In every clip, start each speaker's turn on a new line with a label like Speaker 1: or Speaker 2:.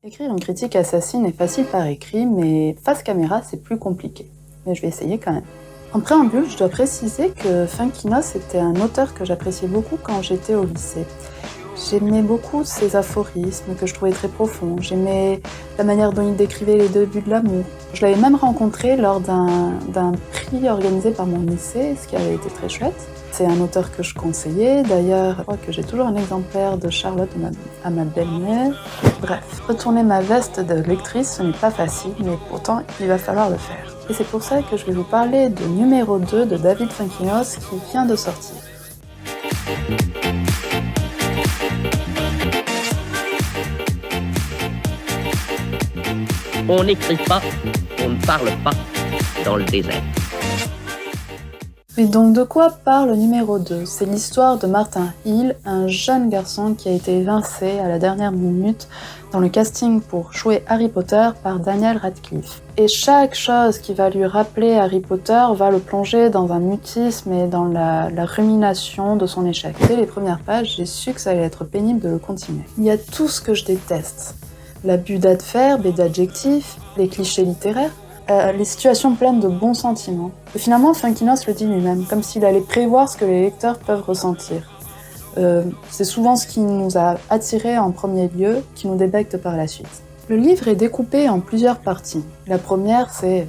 Speaker 1: Écrire une critique assassine est facile par écrit, mais face caméra, c'est plus compliqué. Mais je vais essayer quand même. En préambule, je dois préciser que Funkynos était un auteur que j'appréciais beaucoup quand j'étais au lycée. J'aimais beaucoup ses aphorismes que je trouvais très profonds. J'aimais la manière dont il décrivait les débuts de l'amour. Je l'avais même rencontré lors d'un prix organisé par mon lycée, ce qui avait été très chouette. C'est un auteur que je conseillais. D'ailleurs, je crois que j'ai toujours un exemplaire de Charlotte à ma belle-mère. Bref, retourner ma veste de lectrice, ce n'est pas facile, mais pourtant, il va falloir le faire. Et c'est pour ça que je vais vous parler de numéro 2 de David Funkynos qui vient de sortir.
Speaker 2: On n'écrit pas, on ne parle pas dans le désert.
Speaker 1: Et donc de quoi parle le numéro 2 ? C'est l'histoire de Martin Hill, un jeune garçon qui a été évincé à la dernière minute dans le casting pour jouer Harry Potter par Daniel Radcliffe. Et chaque chose qui va lui rappeler Harry Potter va le plonger dans un mutisme et dans la rumination de son échec. Dès les premières pages, j'ai su que ça allait être pénible de le continuer. Il y a tout ce que je déteste. L'abus d'adverbes et d'adjectifs, les clichés littéraires, les situations pleines de bons sentiments. Et finalement, Funkynos le dit lui-même, comme s'il allait prévoir ce que les lecteurs peuvent ressentir. C'est souvent ce qui nous a attirés en premier lieu, qui nous débecte par la suite. Le livre est découpé en plusieurs parties. La première, c'est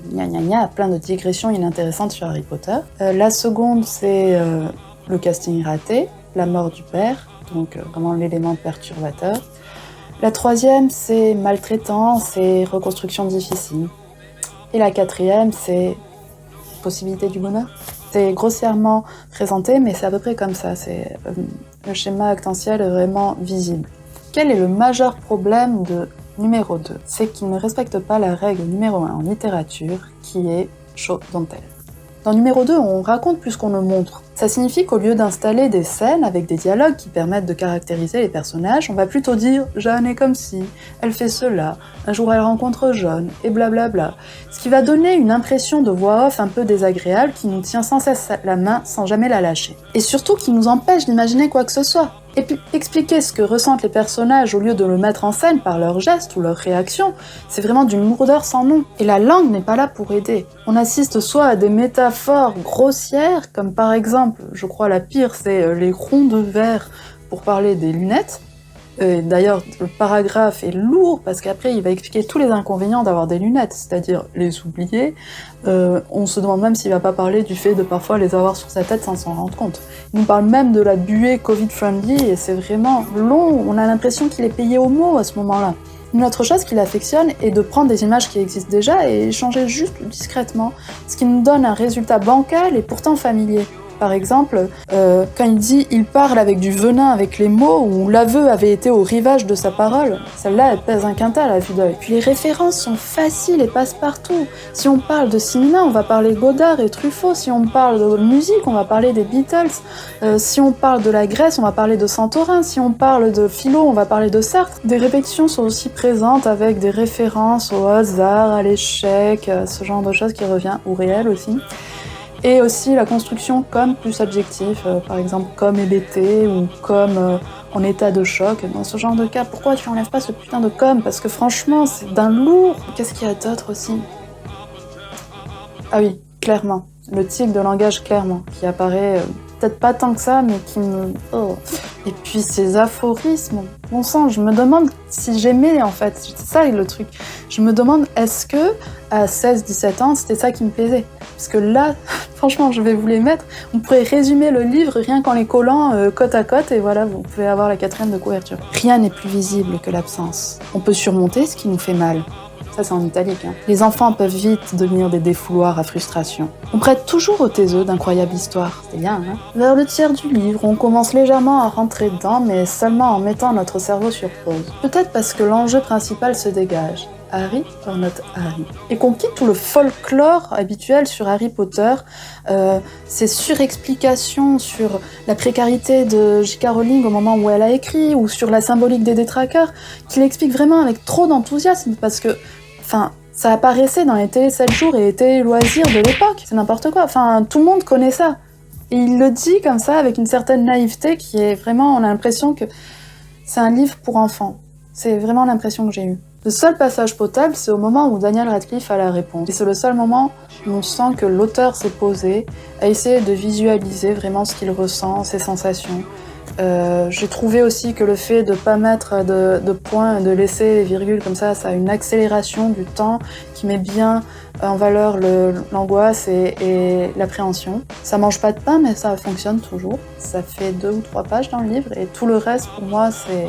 Speaker 1: plein de digressions inintéressantes sur Harry Potter. La seconde, c'est le casting raté, la mort du père, donc vraiment l'élément perturbateur. La troisième, c'est maltraitance et reconstruction difficile. Et la quatrième, c'est possibilité du bonheur. C'est grossièrement présenté, mais c'est à peu près comme ça. Le schéma actentiel est vraiment visible. Quel est le majeur problème de numéro 2 ? C'est qu'il ne respecte pas la règle numéro 1 en littérature, qui est show don't tell. Dans numéro 2, on raconte plus qu'on ne montre. Ça signifie qu'au lieu d'installer des scènes avec des dialogues qui permettent de caractériser les personnages, on va plutôt dire « Jeanne est comme ci, elle fait cela, un jour elle rencontre John, et blablabla ». Ce qui va donner une impression de voix off un peu désagréable qui nous tient sans cesse la main sans jamais la lâcher. Et surtout qui nous empêche d'imaginer quoi que ce soit. Et puis expliquer ce que ressentent les personnages au lieu de le mettre en scène par leurs gestes ou leurs réactions, c'est vraiment d'une lourdeur sans nom. Et la langue n'est pas là pour aider. On assiste soit à des métaphores grossières, comme par exemple, je crois la pire, c'est les ronds de verre pour parler des lunettes. D'ailleurs, le paragraphe est lourd parce qu'après il va expliquer tous les inconvénients d'avoir des lunettes, c'est-à-dire les oublier. On se demande même s'il va pas parler du fait de parfois les avoir sur sa tête sans s'en rendre compte. Il nous parle même de la buée Covid-friendly et c'est vraiment long, on a l'impression qu'il est payé au mot à ce moment-là. Une autre chose qu'il affectionne est de prendre des images qui existent déjà et changer juste discrètement, ce qui nous donne un résultat bancal et pourtant familier. Par exemple, quand il dit « il parle avec du venin avec les mots » ou « l'aveu avait été au rivage de sa parole », celle-là, elle pèse un quintal à vue d'œil. Puis les références sont faciles et passent partout. Si on parle de cinéma, on va parler Godard et Truffaut. Si on parle de musique, on va parler des Beatles. Si on parle de la Grèce, on va parler de Santorin. Si on parle de philo, on va parler de Sartre. Des répétitions sont aussi présentes avec des références au hasard, à l'échec, ce genre de choses qui revient, ou réel aussi. Et aussi la construction comme plus adjectif, par exemple comme hébété ou comme en état de choc. Dans ce genre de cas, pourquoi tu enlèves pas ce putain de comme ? Parce que franchement, c'est d'un lourd. Qu'est-ce qu'il y a d'autre aussi ? Ah oui, clairement. Le tic de langage clairement, qui apparaît peut-être pas tant que ça, mais qui me... Oh. Et puis ces aphorismes, bon sang, je me demande si j'aimais en fait, c'est ça le truc. Je me demande, est-ce que à 16-17 ans, c'était ça qui me plaisait ? Parce que là, franchement, je vais vous les mettre, on pourrait résumer le livre rien qu'en les collant côte à côte, et voilà, vous pouvez avoir la 4e de couverture. Rien n'est plus visible que l'absence. On peut surmonter ce qui nous fait mal. Ça, c'est en italique. Les enfants peuvent vite devenir des défouloirs à frustration. On prête toujours au taiseux d'incroyables histoires. C'est bien, hein ? Vers le tiers du livre, on commence légèrement à rentrer dedans, mais seulement en mettant notre cerveau sur pause. Peut-être parce que l'enjeu principal se dégage. Harry or not Harry. Et qu'on quitte tout le folklore habituel sur Harry Potter, ces surexplications sur la précarité de J.K. Rowling au moment où elle a écrit, ou sur la symbolique des détraqueurs, qu'il explique vraiment avec trop d'enthousiasme, parce que ça apparaissait dans les télé 7 jours et les télé loisirs de l'époque, c'est n'importe quoi, tout le monde connaît ça. Et il le dit comme ça, avec une certaine naïveté qui est vraiment, on a l'impression que c'est un livre pour enfants. C'est vraiment l'impression que j'ai eue. Le seul passage potable, c'est au moment où Daniel Radcliffe a la réponse. Et c'est le seul moment où on sent que l'auteur s'est posé, a essayé de visualiser vraiment ce qu'il ressent, ses sensations. J'ai trouvé aussi que le fait de ne pas mettre de points, de laisser les virgules comme ça a une accélération du temps qui met bien en valeur l'angoisse et l'appréhension. Ça mange pas de pain, mais ça fonctionne toujours. Ça fait 2 ou 3 pages dans le livre et tout le reste, pour moi, c'est...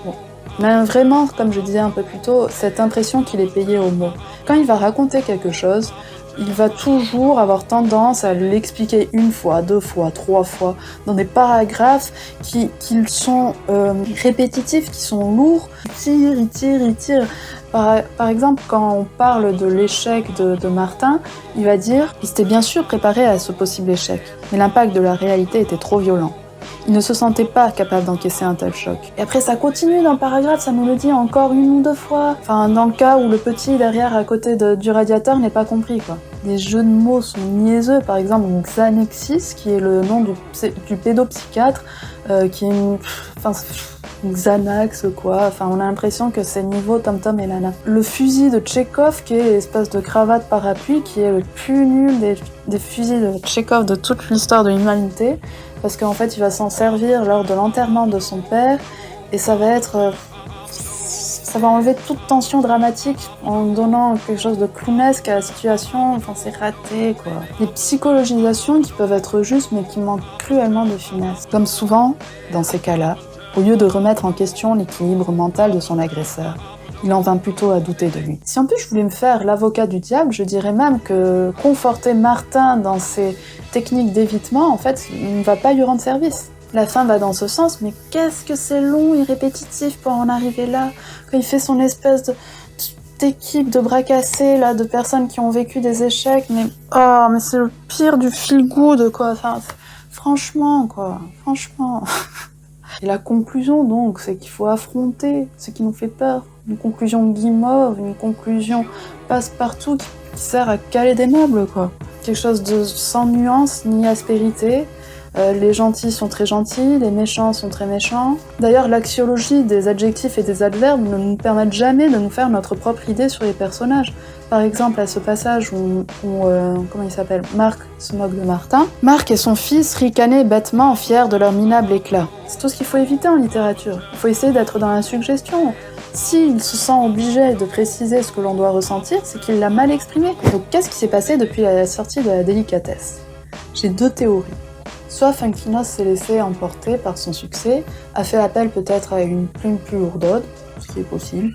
Speaker 1: Bon. Mais vraiment, comme je disais un peu plus tôt, cette impression qu'il est payé au mot. Quand il va raconter quelque chose, il va toujours avoir tendance à l'expliquer 1 fois, 2 fois, 3 fois, dans des paragraphes qui sont répétitifs, qui sont lourds. Il tire. Par exemple, quand on parle de l'échec de Martin, il va dire « Il s'était bien sûr préparé à ce possible échec, mais l'impact de la réalité était trop violent. Il ne se sentait pas capable d'encaisser un tel choc. » Et après, ça continue dans le paragraphe, ça nous le dit encore 1 ou 2 fois. Enfin, dans le cas où le petit derrière, à côté du radiateur, n'est pas compris, quoi. Les jeux de mots sont niaiseux, par exemple, Xanexis, qui est le nom du pédopsychiatre, qui est une Xanax, quoi. Enfin, on a l'impression que c'est niveau Tom Tom et Nana. Le fusil de Tchekhov, qui est l'espèce de cravate parapluie, qui est le plus nul des fusils de Tchekhov de toute l'histoire de l'humanité, parce qu'en fait, il va s'en servir lors de l'enterrement de son père, et ça va être... ça va enlever toute tension dramatique en donnant quelque chose de clownesque à la situation. Enfin, c'est raté, quoi. Des psychologisations qui peuvent être justes, mais qui manquent cruellement de finesse. Comme souvent, dans ces cas-là, au lieu de remettre en question l'équilibre mental de son agresseur, il en vint plutôt à douter de lui. Si en plus je voulais me faire l'avocat du diable, je dirais même que conforter Martin dans ses techniques d'évitement, en fait, ne va pas lui rendre service. La fin va dans ce sens, mais qu'est-ce que c'est long et répétitif pour en arriver là, quand il fait son espèce d'équipe de bras cassés, là, de personnes qui ont vécu des échecs, mais c'est le pire du feel-good, quoi. Enfin, franchement. Et la conclusion, donc, c'est qu'il faut affronter ce qui nous fait peur. Une conclusion guimauve, une conclusion passe-partout qui sert à caler des meubles, quoi. Quelque chose de sans nuance ni aspérité. Les gentils sont très gentils, les méchants sont très méchants. D'ailleurs, l'axiologie des adjectifs et des adverbes ne nous permettent jamais de nous faire notre propre idée sur les personnages. Par exemple, à ce passage où comment il s'appelle, Marc se moque de Martin. Marc et son fils ricanaient bêtement, fiers de leur minable éclat. C'est tout ce qu'il faut éviter en littérature. Il faut essayer d'être dans la suggestion. S'il se sent obligé de préciser ce que l'on doit ressentir, c'est qu'il l'a mal exprimé. Donc qu'est-ce qui s'est passé depuis la sortie de La Délicatesse ? J'ai 2 théories. Soit Funkinos s'est laissé emporter par son succès, a fait appel peut-être à une plume plus lourdaude, ce qui est possible,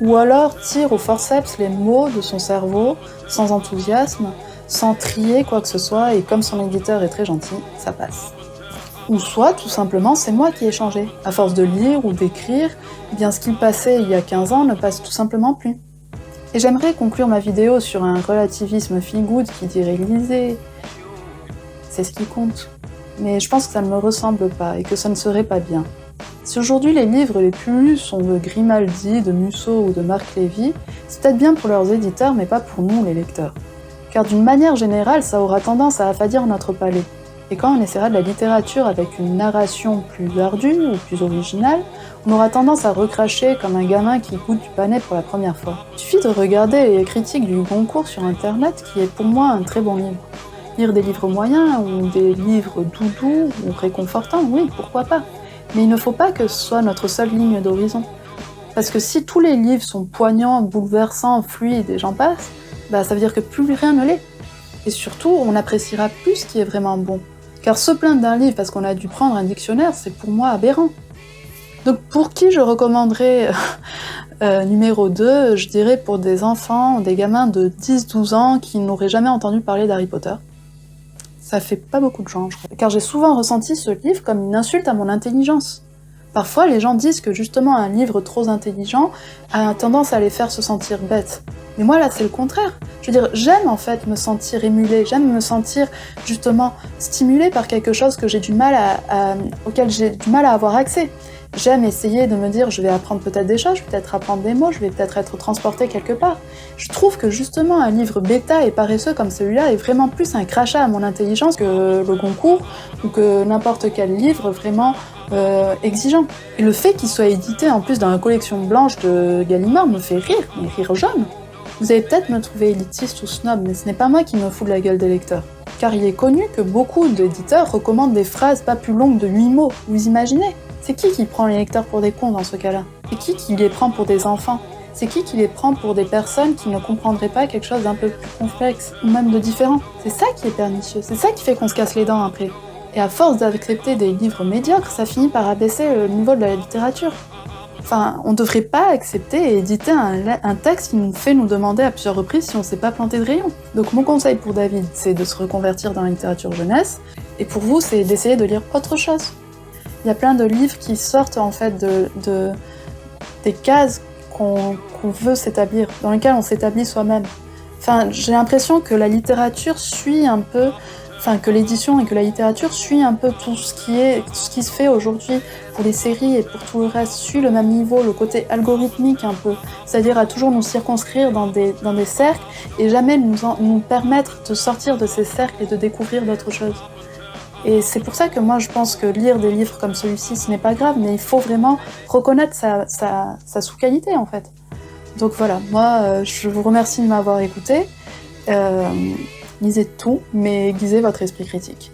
Speaker 1: ou alors tire au forceps les mots de son cerveau, sans enthousiasme, sans trier quoi que ce soit, et comme son éditeur est très gentil, ça passe. Ou soit, tout simplement, c'est moi qui ai changé. À force de lire ou d'écrire, eh bien ce qui passait il y a 15 ans ne passe tout simplement plus. Et j'aimerais conclure ma vidéo sur un relativisme feel-good qui dirait « lisez ». C'est ce qui compte. Mais je pense que ça ne me ressemble pas et que ça ne serait pas bien. Si aujourd'hui les livres les plus lus sont de Grimaldi, de Musso ou de Marc Lévy, c'est peut-être bien pour leurs éditeurs mais pas pour nous les lecteurs. Car d'une manière générale, ça aura tendance à affadir notre palais. Et quand on essaiera de la littérature avec une narration plus ardue ou plus originale, on aura tendance à recracher comme un gamin qui goûte du panais pour la première fois. Il suffit de regarder les critiques du Goncourt sur internet qui est pour moi un très bon livre. Lire des livres moyens ou des livres doudous ou réconfortants, oui, pourquoi pas. Mais il ne faut pas que ce soit notre seule ligne d'horizon. Parce que si tous les livres sont poignants, bouleversants, fluides et j'en passe, ça veut dire que plus rien ne l'est. Et surtout, on appréciera plus ce qui est vraiment bon. Car se plaindre d'un livre parce qu'on a dû prendre un dictionnaire, c'est pour moi aberrant. Donc pour qui je recommanderais numéro 2, je dirais pour des enfants, des gamins de 10-12 ans qui n'auraient jamais entendu parler d'Harry Potter. Ça fait pas beaucoup de gens, je crois. Car j'ai souvent ressenti ce livre comme une insulte à mon intelligence. Parfois, les gens disent que justement un livre trop intelligent a tendance à les faire se sentir bêtes. Mais moi là, c'est le contraire. Je veux dire, j'aime en fait me sentir émulée, j'aime me sentir justement stimulée par quelque chose que j'ai du mal auquel j'ai du mal à avoir accès. J'aime essayer de me dire, je vais apprendre peut-être des choses, je vais peut-être apprendre des mots, je vais peut-être être transportée quelque part. Je trouve que justement un livre bêta et paresseux comme celui-là est vraiment plus un crachat à mon intelligence que le Goncourt ou que n'importe quel livre vraiment exigeant. Et le fait qu'il soit édité en plus dans la collection blanche de Gallimard me fait rire, mais rire jaune. Vous allez peut-être me trouver élitiste ou snob, mais ce n'est pas moi qui me fous de la gueule des lecteurs. Car il est connu que beaucoup d'éditeurs recommandent des phrases pas plus longues de 8 mots. Vous imaginez? C'est qui prend les lecteurs pour des cons dans ce cas-là? C'est qui les prend pour des enfants? C'est qui les prend pour des personnes qui ne comprendraient pas quelque chose d'un peu plus complexe, ou même de différent? C'est ça qui est pernicieux, c'est ça qui fait qu'on se casse les dents après. Et à force d'accepter des livres médiocres, ça finit par abaisser le niveau de la littérature. Enfin, on devrait pas accepter et éditer un texte qui nous fait nous demander à plusieurs reprises si on s'est pas planté de rayon. Donc mon conseil pour David, c'est de se reconvertir dans la littérature jeunesse, et pour vous, c'est d'essayer de lire autre chose. Il y a plein de livres qui sortent en fait des cases qu'on veut s'établir, dans lesquelles on s'établit soi-même. Enfin, j'ai l'impression que la littérature suit un peu, que l'édition et que la littérature suit un peu tout ce qui se fait aujourd'hui pour les séries et pour tout le reste, suit le même niveau, le côté algorithmique un peu, c'est-à-dire à toujours nous circonscrire dans des cercles et jamais nous permettre de sortir de ces cercles et de découvrir d'autres choses. Et c'est pour ça que moi je pense que lire des livres comme celui-ci ce n'est pas grave, mais il faut vraiment reconnaître sa sous-qualité en fait. Donc voilà, moi je vous remercie de m'avoir écouté. Lisez tout, mais aiguisez votre esprit critique.